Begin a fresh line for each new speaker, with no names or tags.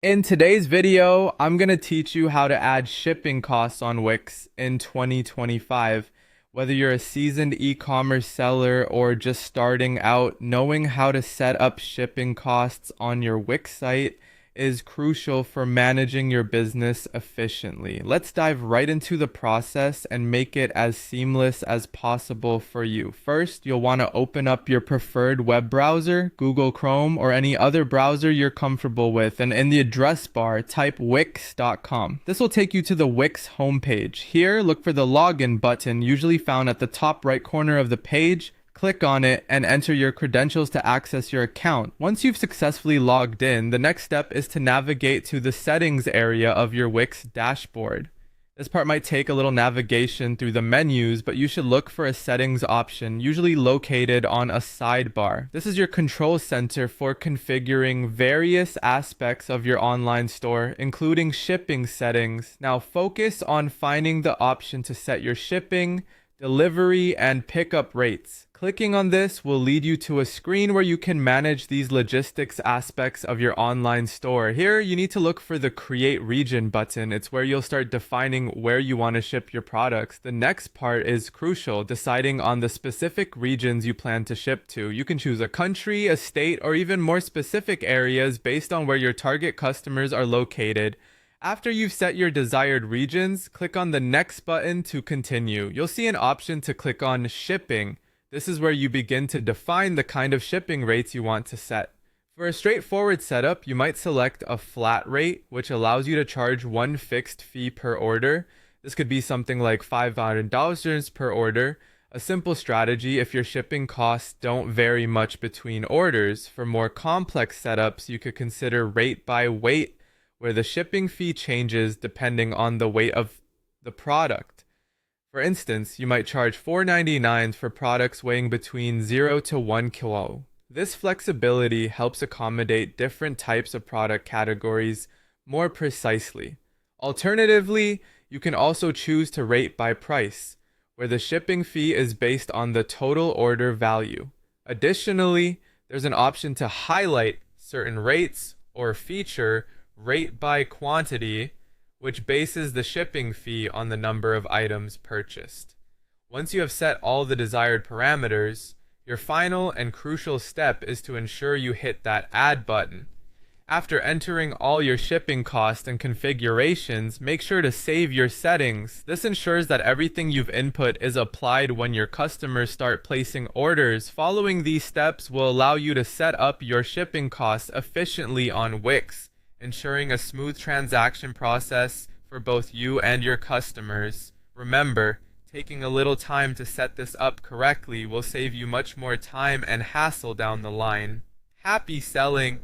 In today's video, I'm going to teach you how to add shipping costs on Wix in 2025. Whether you're a seasoned e-commerce seller or just starting out, knowing how to set up shipping costs on your Wix site is crucial for managing your business efficiently. Let's dive right into the process and make it as seamless as possible for you. First, you'll want to open up your preferred web browser, Google Chrome, or any other browser you're comfortable with, and in the address bar, type wix.com. This will take you to the Wix homepage. Here, look for the login button, usually found at the top right corner of the page. Click on it and enter your credentials to access your account. Once you've successfully logged in, the next step is to navigate to the settings area of your Wix dashboard. This part might take a little navigation through the menus, but you should look for a settings option, usually located on a sidebar. This is your control center for configuring various aspects of your online store, including shipping settings. Now focus on finding the option to set your shipping, delivery, and pickup rates. Clicking on this will lead you to a screen where you can manage these logistics aspects of your online store. Here, you need to look for the Create Region button. It's where you'll start defining where you want to ship your products. The next part is crucial, deciding on the specific regions you plan to ship to. You can choose a country, a state, or even more specific areas based on where your target customers are located. After you've set your desired regions, click on the next button to continue. You'll see an option to click on Shipping. This is where you begin to define the kind of shipping rates you want to set. For a straightforward setup, you might select a flat rate, which allows you to charge one fixed fee per order. This could be something like $500 per order. A simple strategy if your shipping costs don't vary much between orders. For more complex setups, you could consider rate by weight, where the shipping fee changes depending on the weight of the product. For instance, you might charge $4.99 for products weighing between 0 to 1 kilo. This flexibility helps accommodate different types of product categories more precisely. Alternatively, you can also choose to rate by price, where the shipping fee is based on the total order value. Additionally, there's an option to highlight certain rates or feature rate by quantity, which bases the shipping fee on the number of items purchased. Once you have set all the desired parameters, your final and crucial step is to ensure you hit that Add button. After entering all your shipping costs and configurations, make sure to save your settings. This ensures that everything you've input is applied when your customers start placing orders. Following these steps will allow you to set up your shipping costs efficiently on Wix, ensuring a smooth transaction process for both you and your customers. Remember, taking a little time to set this up correctly will save you much more time and hassle down the line. Happy selling!